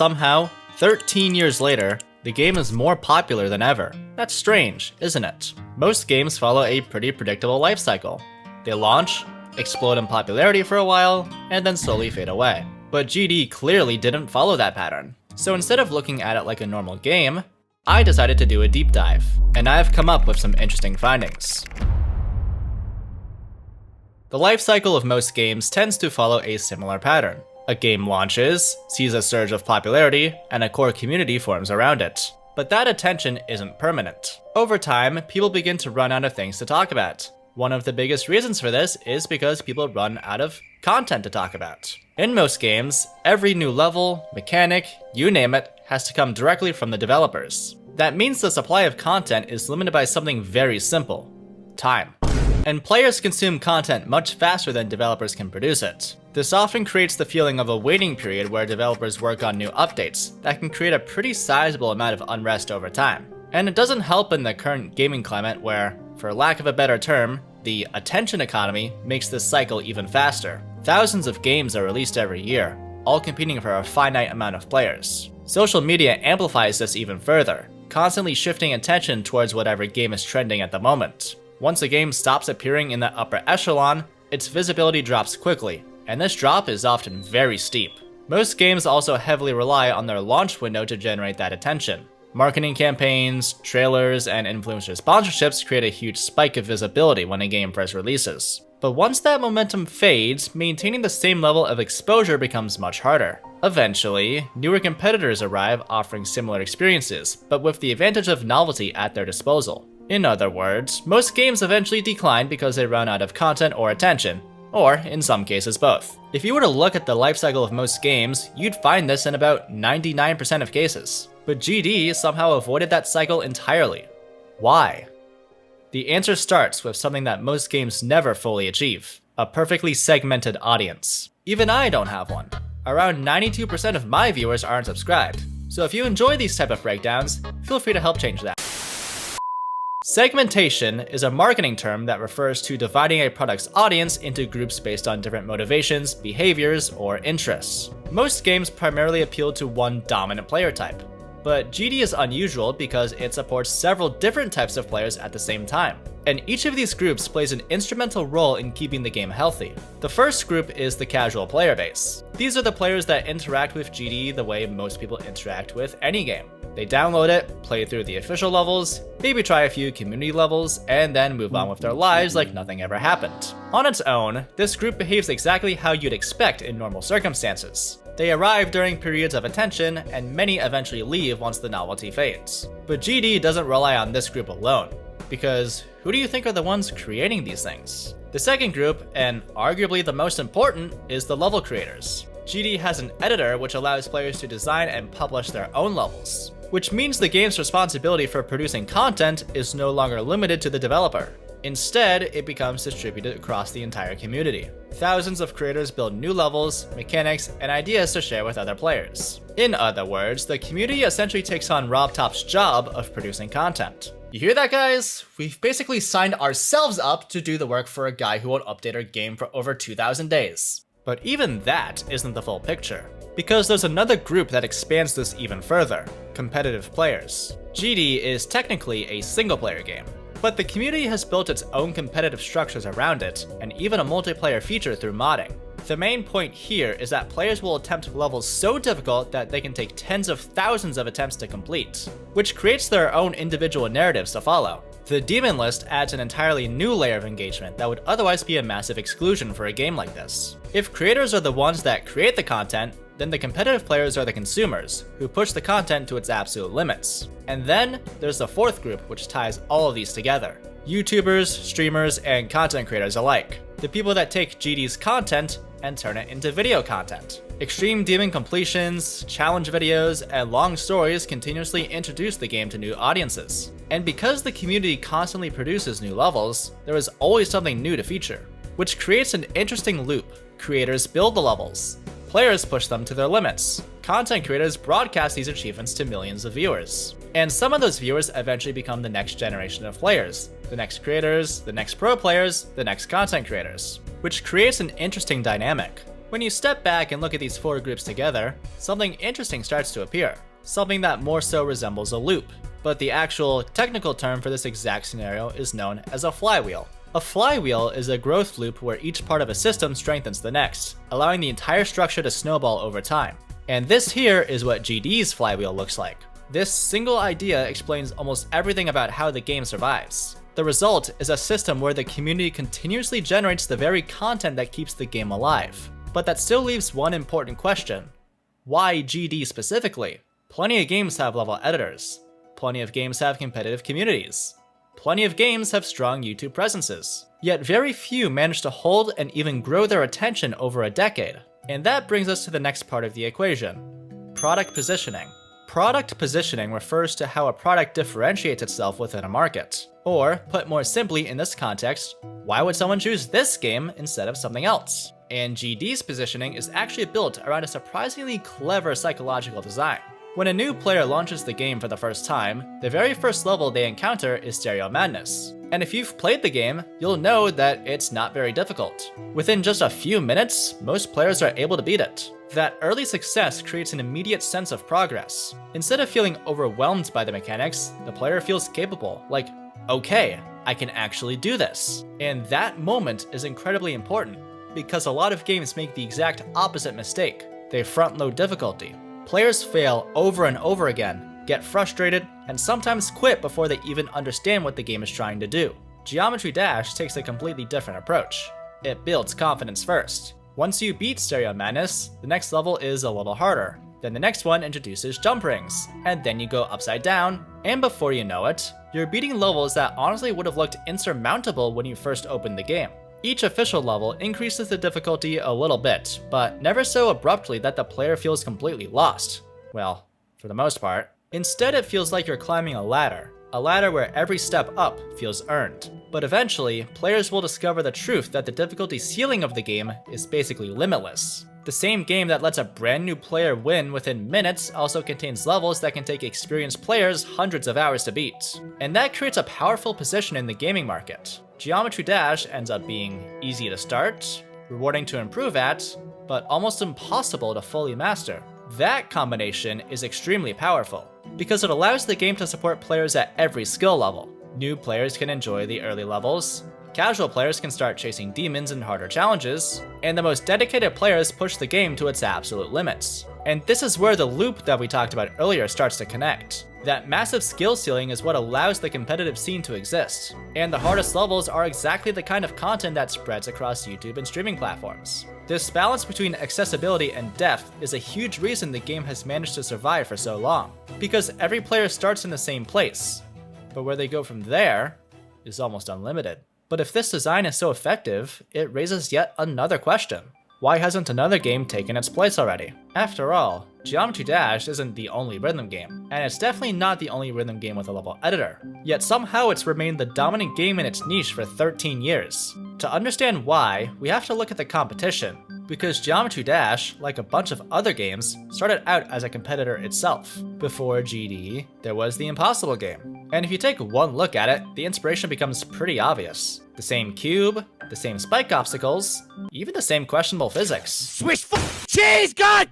Somehow, 13 years later, the game is more popular than ever. That's strange, isn't it? Most games follow a pretty predictable life cycle. They launch, explode in popularity for a while, and then slowly fade away. But GD clearly didn't follow that pattern. So instead of looking at it like a normal game, I decided to do a deep dive, and I've come up with some interesting findings. The life cycle of most games tends to follow a similar pattern. A game launches, sees a surge of popularity, and a core community forms around it. But that attention isn't permanent. Over time, people begin to run out of things to talk about. One of the biggest reasons for this is because people run out of content to talk about. In most games, every new level, mechanic, you name it, has to come directly from the developers. That means the supply of content is limited by something very simple: time. And players consume content much faster than developers can produce it. This often creates the feeling of a waiting period where developers work on new updates that can create a pretty sizable amount of unrest over time. And it doesn't help in the current gaming climate where, for lack of a better term, the attention economy makes this cycle even faster. Thousands of games are released every year, all competing for a finite amount of players. Social media amplifies this even further, constantly shifting attention towards whatever game is trending at the moment. Once a game stops appearing in the upper echelon, its visibility drops quickly, and this drop is often very steep. Most games also heavily rely on their launch window to generate that attention. Marketing campaigns, trailers, and influencer sponsorships create a huge spike of visibility when a game first releases. But once that momentum fades, maintaining the same level of exposure becomes much harder. Eventually, newer competitors arrive offering similar experiences, but with the advantage of novelty at their disposal. In other words, most games eventually decline because they run out of content or attention, or in some cases both. If you were to look at the lifecycle of most games, you'd find this in about 99% of cases. But GD somehow avoided that cycle entirely. Why? The answer starts with something that most games never fully achieve: a perfectly segmented audience. Even I don't have one. Around 92% of my viewers aren't subscribed, so if you enjoy these type of breakdowns, feel free to help change that. Segmentation is a marketing term that refers to dividing a product's audience into groups based on different motivations, behaviors, or interests. Most games primarily appeal to one dominant player type, but GD is unusual because it supports several different types of players at the same time, and each of these groups plays an instrumental role in keeping the game healthy. The first group is the casual player base. These are the players that interact with GD the way most people interact with any game. They download it, play through the official levels, maybe try a few community levels, and then move on with their lives like nothing ever happened. On its own, this group behaves exactly how you'd expect in normal circumstances. They arrive during periods of attention, and many eventually leave once the novelty fades. But GD doesn't rely on this group alone, because who do you think are the ones creating these things? The second group, and arguably the most important, is the level creators. GD has an editor which allows players to design and publish their own levels, which means the game's responsibility for producing content is no longer limited to the developer. Instead, it becomes distributed across the entire community. Thousands of creators build new levels, mechanics, and ideas to share with other players. In other words, the community essentially takes on RobTop's job of producing content. You hear that, guys? We've basically signed ourselves up to do the work for a guy who won't update our game for over 2,000 days. But even that isn't the full picture, because there's another group that expands this even further: competitive players. GD is technically a single-player game, but the community has built its own competitive structures around it, and even a multiplayer feature through modding. The main point here is that players will attempt levels so difficult that they can take tens of thousands of attempts to complete, which creates their own individual narratives to follow. The Demon List adds an entirely new layer of engagement that would otherwise be a massive exclusion for a game like this. If creators are the ones that create the content, then the competitive players are the consumers, who push the content to its absolute limits. And then there's the fourth group, which ties all of these together: YouTubers, streamers, and content creators alike. The people that take GD's content and turn it into video content. Extreme demon completions, challenge videos, and long stories continuously introduce the game to new audiences. And because the community constantly produces new levels, there is always something new to feature, which creates an interesting loop. Creators build the levels, players push them to their limits, content creators broadcast these achievements to millions of viewers. And some of those viewers eventually become the next generation of players, the next creators, the next pro players, the next content creators, which creates an interesting dynamic. When you step back and look at these 4 groups together, something interesting starts to appear. Something that more so resembles a loop. But the actual technical term for this exact scenario is known as a flywheel. A flywheel is a growth loop where each part of a system strengthens the next, allowing the entire structure to snowball over time. And this here is what GD's flywheel looks like. This single idea explains almost everything about how the game survives. The result is a system where the community continuously generates the very content that keeps the game alive. But that still leaves one important question. Why GD specifically? Plenty of games have level editors. Plenty of games have competitive communities. Plenty of games have strong YouTube presences. Yet very few manage to hold and even grow their attention over a decade. And that brings us to the next part of the equation. Product positioning. Product positioning refers to how a product differentiates itself within a market. Or, put more simply in this context, why would someone choose this game instead of something else? And GD's positioning is actually built around a surprisingly clever psychological design. When a new player launches the game for the first time, the very first level they encounter is Stereo Madness. And if you've played the game, you'll know that it's not very difficult. Within just a few minutes, most players are able to beat it. That early success creates an immediate sense of progress. Instead of feeling overwhelmed by the mechanics, the player feels capable, like, okay, I can actually do this. And that moment is incredibly important, because a lot of games make the exact opposite mistake. They front-load difficulty. Players fail over and over again, get frustrated, and sometimes quit before they even understand what the game is trying to do. Geometry Dash takes a completely different approach. It builds confidence first. Once you beat Stereo Madness, the next level is a little harder. Then the next one introduces jump rings, and then you go upside down, and before you know it, you're beating levels that honestly would have looked insurmountable when you first opened the game. Each official level increases the difficulty a little bit, but never so abruptly that the player feels completely lost. Well, for the most part. Instead, it feels like you're climbing a ladder where every step up feels earned. But eventually, players will discover the truth that the difficulty ceiling of the game is basically limitless. The same game that lets a brand new player win within minutes also contains levels that can take experienced players hundreds of hours to beat. And that creates a powerful position in the gaming market. Geometry Dash ends up being easy to start, rewarding to improve at, but almost impossible to fully master. That combination is extremely powerful, because it allows the game to support players at every skill level. New players can enjoy the early levels, casual players can start chasing demons and harder challenges, and the most dedicated players push the game to its absolute limits. And this is where the loop that we talked about earlier starts to connect. That massive skill ceiling is what allows the competitive scene to exist, and the hardest levels are exactly the kind of content that spreads across YouTube and streaming platforms. This balance between accessibility and depth is a huge reason the game has managed to survive for so long, because every player starts in the same place, but where they go from there is almost unlimited. But if this design is so effective, it raises yet another question. Why hasn't another game taken its place already? After all, Geometry Dash isn't the only rhythm game, and it's definitely not the only rhythm game with a level editor. Yet somehow it's remained the dominant game in its niche for 13 years. To understand why, we have to look at the competition, because Geometry Dash, like a bunch of other games, started out as a competitor itself. Before GD, there was the Impossible game. And if you take one look at it, the inspiration becomes pretty obvious. The same cube, the same spike obstacles, even the same questionable physics. Swish cheese, God!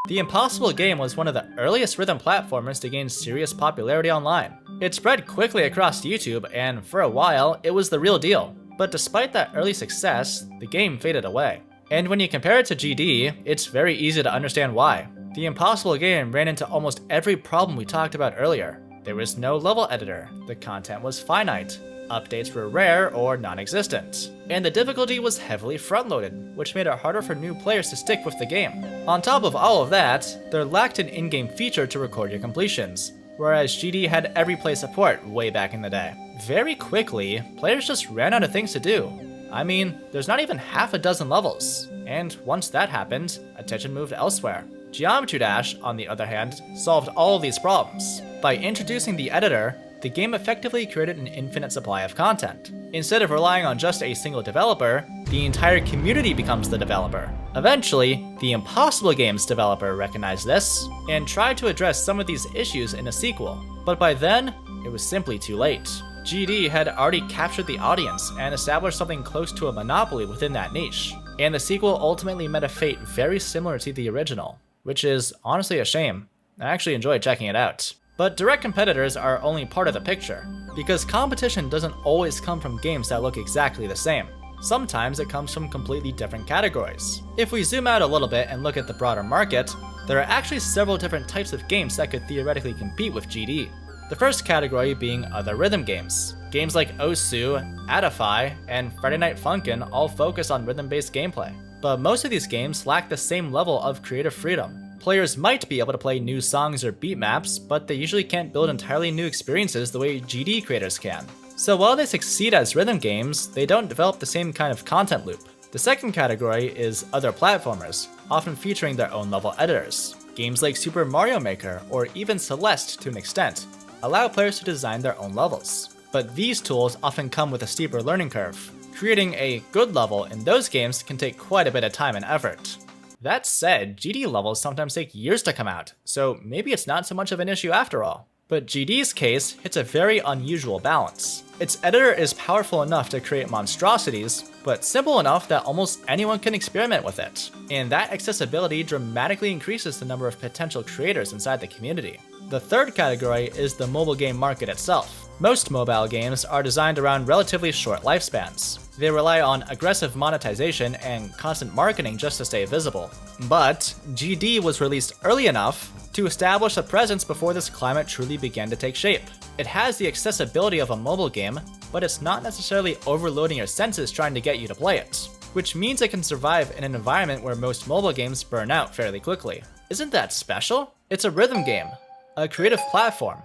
The Impossible game was one of the earliest rhythm platformers to gain serious popularity online. It spread quickly across YouTube, and for a while, it was the real deal. But despite that early success, the game faded away. And when you compare it to GD, it's very easy to understand why. The Impossible game ran into almost every problem we talked about earlier. There was no level editor, the content was finite, updates were rare or non-existent, and the difficulty was heavily front-loaded, which made it harder for new players to stick with the game. On top of all of that, there lacked an in-game feature to record your completions, whereas GD had every play support way back in the day. Very quickly, players just ran out of things to do. I mean, there's not even half a dozen levels, and once that happened, attention moved elsewhere. Geometry Dash, on the other hand, solved all of these problems. By introducing the editor, the game effectively created an infinite supply of content. Instead of relying on just a single developer, the entire community becomes the developer. Eventually, the Impossible game's developer recognized this, and tried to address some of these issues in a sequel. But by then, it was simply too late. GD had already captured the audience and established something close to a monopoly within that niche. and the sequel ultimately met a fate very similar to the original, which is honestly a shame. I actually enjoyed checking it out. But direct competitors are only part of the picture, because competition doesn't always come from games that look exactly the same. Sometimes it comes from completely different categories. If we zoom out a little bit and look at the broader market, there are actually several different types of games that could theoretically compete with GD. The first category being other rhythm games. Games like Osu, Adify, and Friday Night Funkin' all focus on rhythm-based gameplay. But most of these games lack the same level of creative freedom. Players might be able to play new songs or beat maps, but they usually can't build entirely new experiences the way GD creators can. So while they succeed as rhythm games, they don't develop the same kind of content loop. The second category is other platformers, often featuring their own level editors. Games like Super Mario Maker, or even Celeste to an extent, allow players to design their own levels. But these tools often come with a steeper learning curve. Creating a good level in those games can take quite a bit of time and effort. That said, GD levels sometimes take years to come out, so maybe it's not so much of an issue after all. But GD's case hits a very unusual balance. Its editor is powerful enough to create monstrosities, but simple enough that almost anyone can experiment with it. And that accessibility dramatically increases the number of potential creators inside the community. The third category is the mobile game market itself. Most mobile games are designed around relatively short lifespans. They rely on aggressive monetization and constant marketing just to stay visible. But GD was released early enough to establish a presence before this climate truly began to take shape. It has the accessibility of a mobile game, but it's not necessarily overloading your senses trying to get you to play it, which means it can survive in an environment where most mobile games burn out fairly quickly. Isn't that special? It's a rhythm game, a creative platform,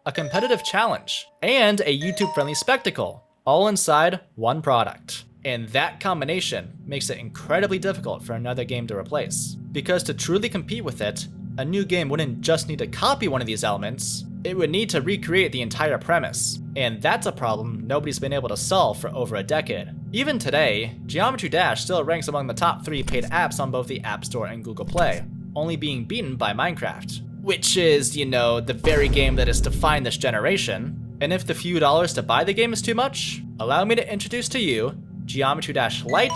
a competitive challenge, and a YouTube-friendly spectacle, all inside one product. And that combination makes it incredibly difficult for another game to replace. Because to truly compete with it, a new game wouldn't just need to copy one of these elements, it would need to recreate the entire premise. And that's a problem nobody's been able to solve for over a decade. Even today, Geometry Dash still ranks among the top 3 paid apps on both the App Store and Google Play, only being beaten by Minecraft. Which is, the very game that has defined this generation. And if the few dollars to buy the game is too much, allow me to introduce to you Geometry Dash Lite,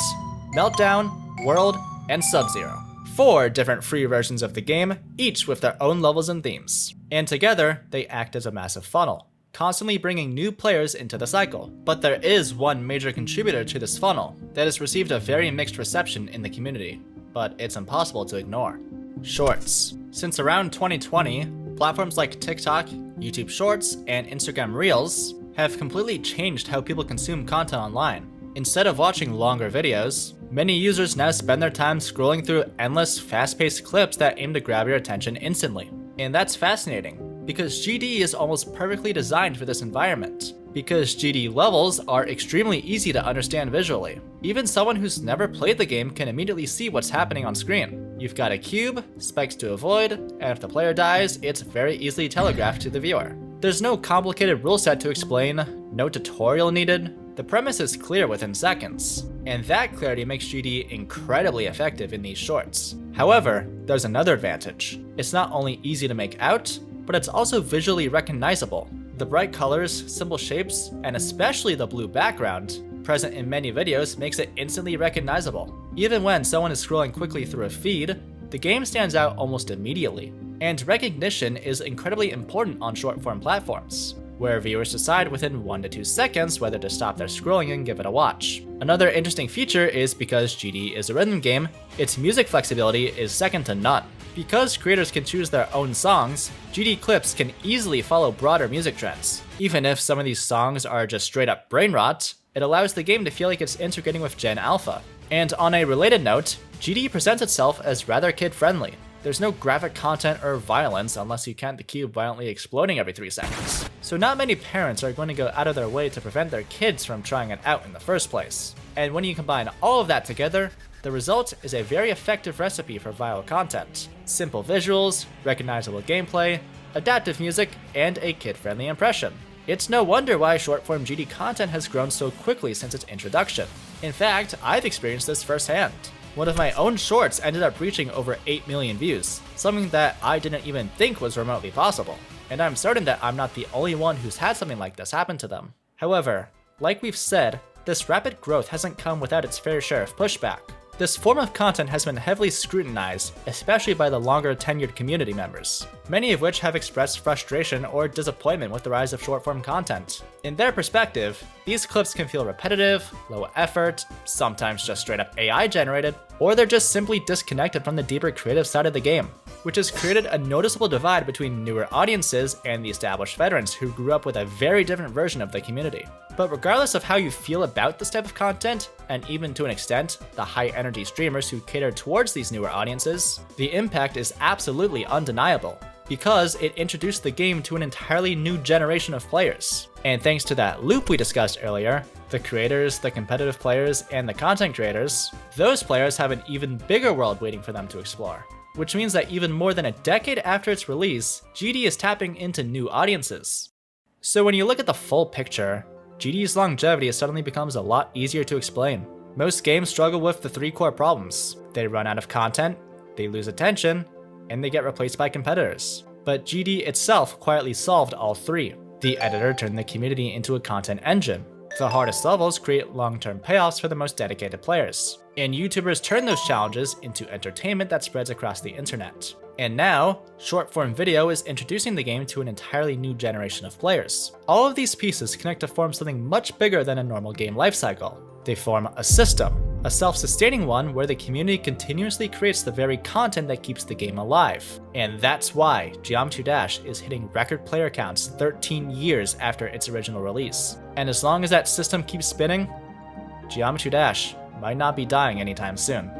Meltdown, World, and Sub-Zero. 4 different free versions of the game, each with their own levels and themes. And together, they act as a massive funnel, constantly bringing new players into the cycle. But there is one major contributor to this funnel that has received a very mixed reception in the community, but it's impossible to ignore. Shorts. Since around 2020, platforms like TikTok, YouTube Shorts, and Instagram Reels have completely changed how people consume content online. Instead of watching longer videos, many users now spend their time scrolling through endless, fast-paced clips that aim to grab your attention instantly. And that's fascinating, because GD is almost perfectly designed for this environment. Because GD levels are extremely easy to understand visually. Even someone who's never played the game can immediately see what's happening on screen. You've got a cube, spikes to avoid, and if the player dies, it's very easily telegraphed to the viewer. There's no complicated rule set to explain, no tutorial needed. The premise is clear within seconds, and that clarity makes GD incredibly effective in these shorts. However, there's another advantage. It's not only easy to make out, but it's also visually recognizable. The bright colors, simple shapes, and especially the blue background present in many videos makes it instantly recognizable. Even when someone is scrolling quickly through a feed, the game stands out almost immediately. And recognition is incredibly important on short-form platforms, where viewers decide within 1 to 2 seconds whether to stop their scrolling and give it a watch. Another interesting feature is because GD is a rhythm game, its music flexibility is second to none. Because creators can choose their own songs, GD clips can easily follow broader music trends. Even if some of these songs are just straight up brain rot, it allows the game to feel like it's integrating with Gen Alpha. And on a related note, GD presents itself as rather kid-friendly. There's no graphic content or violence unless you count the cube violently exploding every 3 seconds. So not many parents are going to go out of their way to prevent their kids from trying it out in the first place. And when you combine all of that together, the result is a very effective recipe for viral content. Simple visuals, recognizable gameplay, adaptive music, and a kid-friendly impression. It's no wonder why short-form GD content has grown so quickly since its introduction. In fact, I've experienced this firsthand. One of my own shorts ended up reaching over 8 million views, something that I didn't even think was remotely possible. And I'm certain that I'm not the only one who's had something like this happen to them. However, like we've said, this rapid growth hasn't come without its fair share of pushback. This form of content has been heavily scrutinized, especially by the longer tenured community members, many of which have expressed frustration or disappointment with the rise of short-form content. In their perspective, these clips can feel repetitive, low effort, sometimes just straight up AI generated, or they're just simply disconnected from the deeper creative side of the game, which has created a noticeable divide between newer audiences and the established veterans who grew up with a very different version of the community. But regardless of how you feel about this type of content, and even to an extent, the high-energy streamers who cater towards these newer audiences, the impact is absolutely undeniable, because it introduced the game to an entirely new generation of players. And thanks to that loop we discussed earlier, the creators, the competitive players, and the content creators, those players have an even bigger world waiting for them to explore. Which means that even more than a decade after its release, GD is tapping into new audiences. So when you look at the full picture, GD's longevity suddenly becomes a lot easier to explain. Most games struggle with the three core problems. They run out of content, they lose attention, and they get replaced by competitors. But GD itself quietly solved all three. The editor turned the community into a content engine. The hardest levels create long-term payoffs for the most dedicated players. And YouTubers turn those challenges into entertainment that spreads across the internet. And now, short-form video is introducing the game to an entirely new generation of players. All of these pieces connect to form something much bigger than a normal game lifecycle. They form a system, a self-sustaining one where the community continuously creates the very content that keeps the game alive. And that's why Geometry Dash is hitting record player counts 13 years after its original release. And as long as that system keeps spinning, Geometry Dash might not be dying anytime soon.